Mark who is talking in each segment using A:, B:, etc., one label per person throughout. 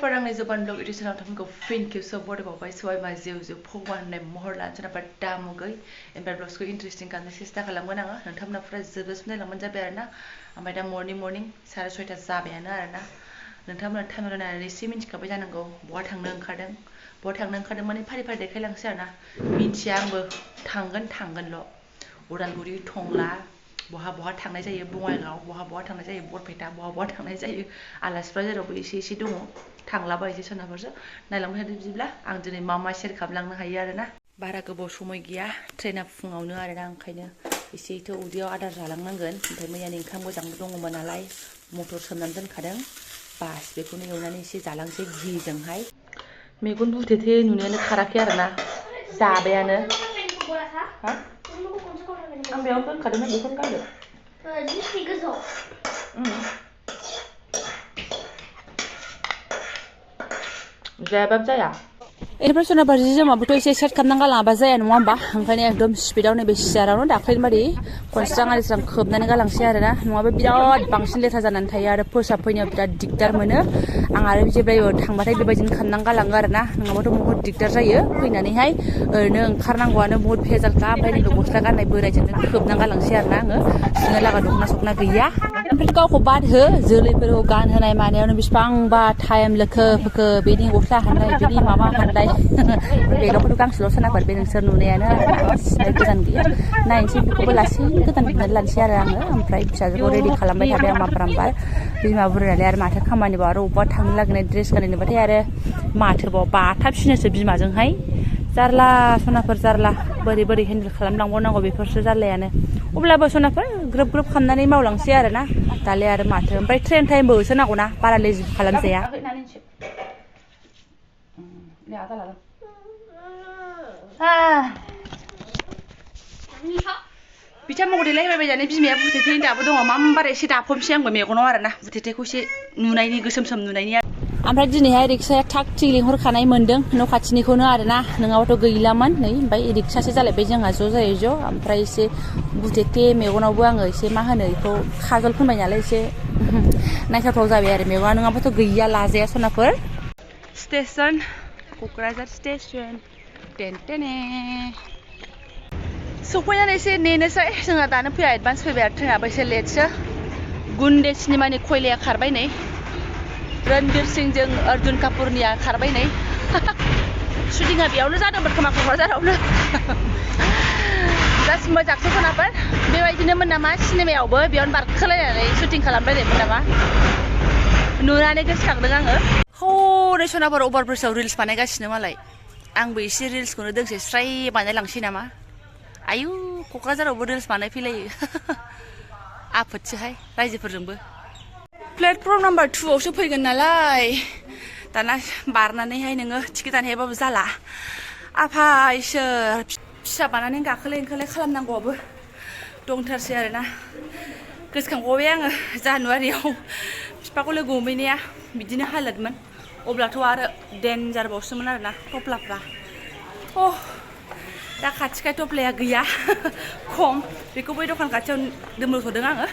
A: सोनाफोर आंनि जबान ब्लग एडिशनाव नोंथांमोनखौ फिन खेबसेबाव बरायबावबाय सबाय मा जिउ जिउ भगवान होननाय महर लाना सोनाफोर दामुगै एमफ्राय ब्लग्सखौ इन्टारेस्टिं खालामनो सेस्था खालामगोन आङो नोंथांमोना फुरा जोबोद नायलांबानो जाबाय आरोना ओमफ्राय दा मर्निं 6:30 जाबायानो आरोना नोंथांमोना टाइम नायनानै एसे मिन्थिखाबाय जानांगौ बहा थांनो ओंखारदों माने फारि फारि देखायलांसै आरोना मिन्थिया आंबो थांगोनल' उदालगुरि टंला बहा थांनाय जायो बङाइगाव बहा थांनाय जायो बरपेटा बहा थांनाय जायो आलासिफ्रा जेरावबो एसे दङ थांलाबायसै सोनाफोरसो नायलांबाय थादो बिदिब्ला आं दिनै मा शेयार खालामलांनो हायो आरोना बारा गोबाव समय गैया ट्रेना फुङावनो आरोना ओंखायनो एसेथ' उदैयाव आदार जालांनांगोन ओमफ्राय मैयानि ओंखाम मोजांबो दङमोन नालाय मटर सोमनानै दोनखादों बास बेखौनो एवनानै एसे जालांसै घिजोंहाय मेगन बुथेथे नुनायानो खाराखै आरोना जाबायानो आं बेयाव दोनखादोंमोन बेखौनो गानदो जायाबाबो जाया बेनिफ्राय सोनाफोर जि जोमाबोथ' एसे सेट खालामनानै गालाङाबा जाया नङा होमबा ओंखायनो एकदम स्पिडाव नैबे सियारावनो दाख्लैनि बादि खनस्रां आरिस्रां खोबनानै गालांसै आरोना नङाबा बिराद बांसिन लेथ्रा जानानै थायो आरो फोसाब फैनायाव बिराद दिगदार मोनो आं आरो जेब्लायबो थांबाथाय बेबायदिनो खालामनानै गालाङो आरोना नङाबाथ' बहुद दिगदार जायो फैनानैहाय ओरैनो ओंखारनांगौआनो बहुद भेजालखा ओमफ्राय नैबे गस्ला गाननाय बोरायजोंनो खोबनानै गालांसै आरोना आङो सुनो लागा दख'ना सकना गैया ओमफ्राय गावखौ बाद हो जोलैफोरखौ गानहोनाय मानायावनो बेसेबांबा टाइम लोखो बेनि गस्ला हाननाय बेनि माबा हाननाय बेगावखौथ' गांसेल' सोनाफोर बे नोंसोर नुनायानो आरोना सिनाय गोदान गैया नायनोसै बेखौबो लासैनो गोदान बिनानै लानोसै आरो आङो ओमफ्राय फिसाजोखौ रेडि खालामबाय थाबाय आं माफ्रामबार बिमा बुरैनालाय आरो माथो खामानिबाव आरो अबेबा थांनो लागिनाय ड्रेस गाननोबाथाय आरो माथोबाव बाथाबसिनोसो बिमाजोंहाय जारला सनाफोर जारला बोरै हेन्डेल खालामलांबावनांगौ बेफोरसो जारलायानो अब्लाबो सनाफोर ग्रोब खालामनानै मावलांसै आरोना दालाय आरो माथो ओमफ्राय ट्रेन टाइमबो होसोनांगौना बारा लेजि खालामजाया बिथांमोनखौ देलायहोबाय जानाय बिमाया बुथेथे दाबो दङ मामबार एसे दाफबसै आंबो मेगनाव आरोना बुथेथेखौ एसे नुनायनि गोसोम नुनायनि ओमफ्राय दिनैहाय रिक्साया थाग थिग लिंहरखानाय मोनदों न' खाथिनिखौनो आरोना नङाबाथ' गैलामोन नै ओमफ्राय रिक्सासो जालायबाय जोंहा ज' ओमफ्राय एसे बुथेथे मेगनावबो आङो एसे मा होनो बेखौ खाजल फोनबाय नालाय एसे नायथावथाव जाबाय आरो मेगना नङाबाथ' गैया लाजाया सनाफोर स्टेशन क'क्राझार स्टेशन टेनटेने सफैनानै एसे नेनोसै जोंहा दानो फैया एडभान्स फैबाय आरो ट्रेनाबो एसे लेटसो गुन्डे सिनेमानि खयलाया खारबाय नै रणबीर सिंजों अर्जुन कापुरनिया खारबाय नै शुटिंआ बेयावनो जादोंमोन खोमा क'क्राझारावनो जास्ट मोजांसो खोनाफोर बेबायदिनोमोन नामा सिनेमायावबो बेयावनो बारखोलायनानै शुटिं खालामलायनायमोन नामा नुनानै गोसोखांदों आङो हरै सनाफोर अभारब्रिजआव रिल्स बानायगासिनो मालाय आंबो एसे रिल्सखौनो दोंसे स्राय बानायलांसै नामा आयु क'क्राझारावबो रिल्स बानायफैलायो आफोदसोहाय रायजोफोरजोंबो प्लेटफर्म नाम्बार 2आवसो फैगोन नालाय दाना बारनानैहाय नोङो टिकेट दानहैयाबाबो जाला आफा इसोर फिसा बानानै गाखोलाय ओंखारलाय खालामनांगौआबो दंथारसै आरोना गोसोखांबावबाय आङो जानुवारियाव बिफाखौ लोगो हमहैनाया बिदिनो हालोदमोन अब्लाथ' आरो डेन्जारबावसोमोन आरोना थफ्लाफ्रा दा खाथिखाय थफ्लाया गैया खम बेखौ बै दखान खाथियाव दोनबोथ'दों आङो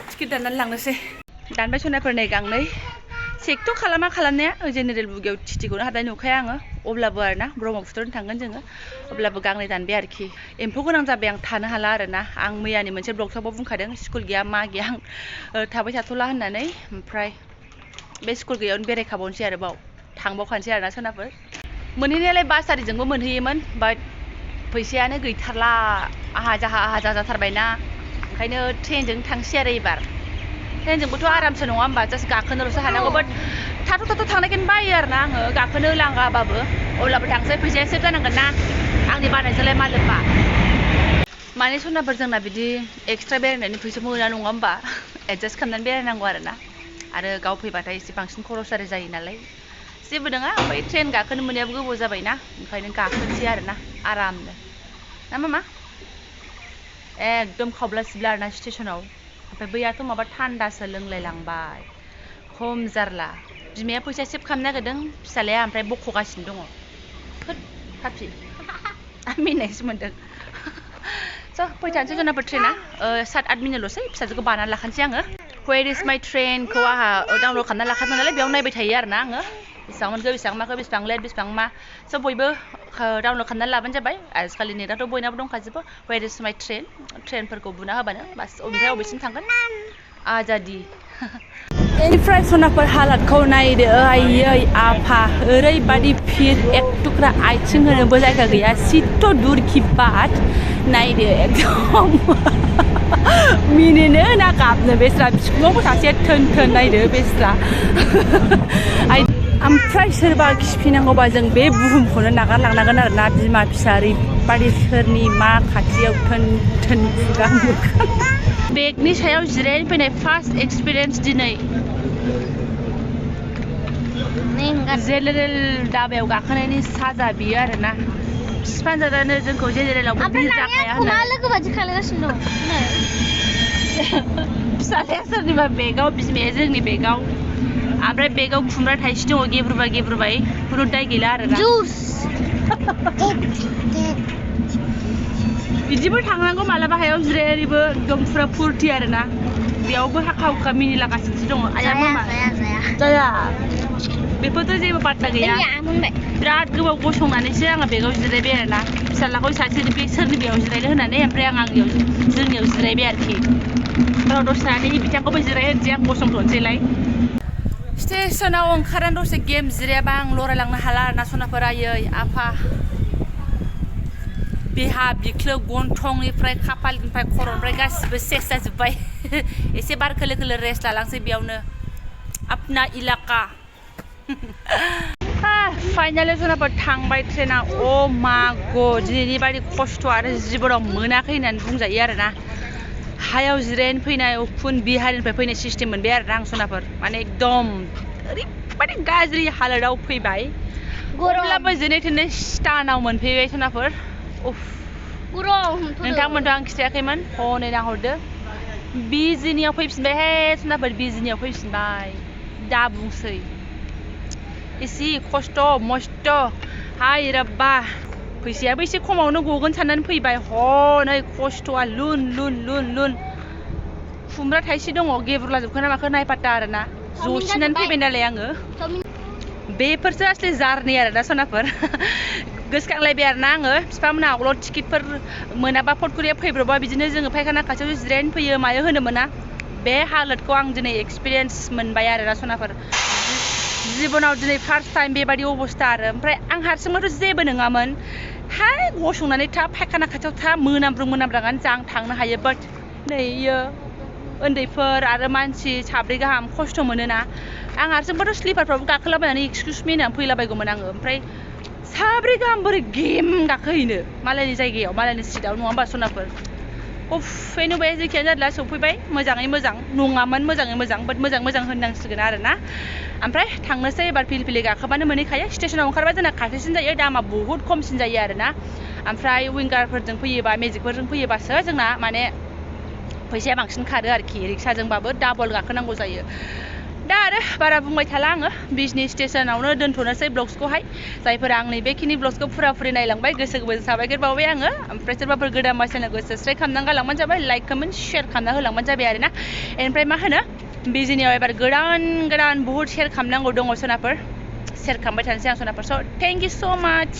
A: टिकेट दाननानै लांनोसै दानबाय सनाफोर नै गांनै चेकथ' खालामनाया जेनेरेल बुगियाव टिटिखौनो हाबनाय नुखाया आङो अब्लाबो आरोना ब्रह्मपुत्रनो थांगोन जोङो अब्लाबो गांनै दानबाय आरोखि एम्फौ गोनां जाबाय आं थानो हाला आरोना आं मैयानि मोनसे ब्लगआवबो बुंखादों स्कुल गैया मा गैया आं थाबाय थाथ'ला होननानै ओमफ्राय बे स्कुल गैयावनो बेरायखाबावनोसै आरो बाव थांबावखानोसै आरोना सोनाफोर मोनहैनायालाय बास आरिजोंबो मोनहैयोमोन बाट फैसायानो गैथारला आहा जाहा जाथारबायना ओंखायनो ट्रेनजों थांसै आरो एबार ट्रेनजोंबोथ' आरामसो नङा होमबा जास्ट गाखोनोल'सो हानांगौ बाट थाथ' थांनायखौनो बायो आरोना आङो गाखोनो लांगाबाबो अब्लाबो थांसै फैसाया सेभ जानांगोन ना आंनि बानायजोंलाय मा लोब्बा माने सनाफोर जोंना बिदि एक्सट्रा बेरायनायनि फैसा मोना नङा होमबा एडजास्ट खालामनानै बेरायनांगौ आरोना आरो गाव फैबाथाय एसे बांसिन खरस आरि जायो नालाय जेबो नङा ओमफ्राय ट्रेन गाखोनो मोननायाबो गोबाव जाबायना ओंखायनो गाखोनोसै आरोना आरामनो ना मामा एकदम खावब्ला सिबला आरोना स्टेसनाव ओमफ्राय बैयाथ' माबा थान्दासो लोंलायलांबाय खम जारला बिमाया फैसा सेभ खालामनो नागिरदों फिसालाया ओमफ्राय बख'गासिनो दङ होद पापि आं मिनिनायसो मोनदों स' फैथानोसै जोंनाबो ट्रेना 7-8 मिनिटल'सै फिसाजोखौ बानानै लाखानोसै आङो वेर इज माइ ट्रेनखौ आंहा डाउनलड खालामना लाखादों नालाय बेयाव नायबाय थायो आरोना आङो बेसेबां मोनखो बेसेबां माखो बेसेबां लेट बेसेबां मा स' बयबो डाउनलड खालामनानै लाबानो जाबाय आजिखालि नेटआथ' बयनाबो दंखाजोबो वेर इज माय ट्रेनफोरखौ बुना होबानो बास अबेनिफ्राय अबेसिम थांगोन आजादि बेनिफ्राय सनाफोर हालादखौ नायदो आयै आफा ओरैबादि फिर एक टुक्रा आथिं होनोबो जायगा गैया सिट' दूर की बात नायदो एकदम मिनिनो ना गाबनो बेस्रा बिखुङावबो सासे थोन थोन नायदो बेस्रा ओमफ्राय सोरबा खिफिनांगौबा जों बे बुहुमखौनो नागारलांनांगोन आरोना बिमा फिसा ओरैबादि सोरनि मा खाथियाव थोन थोन खुगा मोखां बेगनि सायाव जिरायनो फैनाय फार्स्ट एक्सपिरियेन्स दिनै जेनेरेल दाबायाव गाखोनायनि साजा बियो आरोना सिफानजारानो जोंखौ जेनेरेलावबो बिरजाखाया होननानै लोगो बादि खालामगासिनो दं फिसालाया सोरनिबा बेगाव बिमाया जोंनि बेगाव ओमफ्राय बेगाव खुमब्रा थाइसे दङ गेब्रुबाय खुनु दाय गैला आरोना बिदिबो थांनांगौ मालाबा हायाव जिरायनानैबो एकदम फुरा फुरथि आरोना बेयावबो हाखा हुखा मिनिलागासिनोसो दङ आया मामा जाया बेफोरथ' जेबो पात्ता गैया बिराद गोबाव गसंनानैसो आङो बेगाव जिरायबाय आरोना फिसालाखौ सासेनि बे सोरनि बेयाव जिरायनो होननानै ओमफ्राय आंनियाव जोंनियाव जिरायबाय आरोखि र' दसेनानै बिथांखौबो जिरायहोनोसै आं गसंथ'नोसैलाय स्टेसनाव ओंखारनानै दसे गेम जिरायाबा आं लरायलांनो हाला आरोना सनाफोर आयै आफा बिहा बिख्लो गन्थंनिफ्राय खाफालनिफ्राय खर'निफ्राय गासिबो सेस जाजोब्बाय एसे बार खोलो खोलो रेस्ट लालांसै बेयावनो अपना इलाका फाइनालि सनाफोर थांबाय ट्रेना अ मा गड दिनैनि बायदि खस्थ' आरो जिबनाव मोनाखै होननानै बुंजायो आरोना हायाव जिरायनो फैनाय उखुन बिहारनिफ्राय फैनाय सिस्टेम मोनबाय आरोना आं सनाफोर माने एकदम ओरैबादि गाज्रि हालोदाव फैबाय अब्लाबो जेने थेने स्टानाव मोनफैबाय सनाफोर नोंथांमोनथ' आं खिथायाखैमोन हनै नाहरदो बिजिनियाव फैफिनबाय हे सनाफोर बिजिनियाव फैफिनबाय दा बुंसै एसे खस्थ' मस्थ' हाय राब्बा फैसायाबो एसे खमावनो गगोन साननानै फैबाय हनै खस्थ'आ लुन खुमब्रा थाइसे दङ गेब्रुलाजोबखो ना माखो नायपात्ता आरोना जसिनानै फैबाय नालाय आङो बेफोरसो असलि जारनि आरोना सनाफोर गोसोखांलायबाय आरोना आङो बिफामोनहा आवगोलाव टिकेटफोर मोनाबा फटखरिया फैब्रबा बिदिनो जोङो फायखाना खाथियाव जिरायनो फैयो मायो होनो मोना बे हालोदखौ आं दिनै एक्सपिरियेन्स मोनबाय आरोना सनाफोर जिबनाव दिनै फार्स्ट टाइम बेबायदि अबस्था आरो ओमफ्राय आं हारसिंबोथ' जेबो नङामोन हाय गसंनानै था फायखाना खाथियाव था मोनामब्राङानो जां थांनो हायो बाट नै इयो उन्दैफोर आरो मानसि साब्रै गाहाम खस्थ' मोनोना आं हारसिंबोथ' स्लिपारफ्रावबो गाखोलाबायनानै एक्सकिउस मि होननानै फैलाबायगौमोन आङो ओमफ्राय साब्रै गाहाम बोरै गेम गाखोहैनो मालायनि जायगायाव मालायनि सिटआव नङा होमबा सनाफोर एनुबाय जेखियानो जादोला सौफैबाय मोजाङै मोजां नङामोन मोजाङै मोजां बाट मोजां होननांसिगोन आरोना ओमफ्राय थांनोसै एबार फिलफिलि गाखोबानो मोनहैखायो स्टेसनाव ओंखारबा जोंना खाथिसिन जायो दामा बहुद खमसिन जायो आरोना ओमफ्राय विंगारफोरजों फैयोबा मेजिकफोरजों फैयोबासो जोंना माने फैसाया बांसिन खारो आरोखि रिक्साजोंबाबो डाबल गाखोनांगौ जायो दा आरो बारा बुंबाय थाला आङो बिजनि स्टेसनावनो दोनथ'नोसै ब्लग्सखौहाय जायफोरा आंनि बेखिनि ब्लग्सखौ फुरि नायलांबाय गोसो गोबोजों साबायखर बावबाय आङो ओमफ्राय सोरबाफोर गोदान चेनेलखौ साबस्क्राइब खालामनानै गालांबानो जाबाय लाइक कमेन्ट शेयार खालामना होलांबानो जाबाय आरोना ओमफ्राय मा होनो बिजिनियाव एबार गोदान बहुद शेयार खालामनांगौ दङ सनाफोर शेयार खालामबाय थानोसै आं सनाफोर स' थेंक इउ स' माच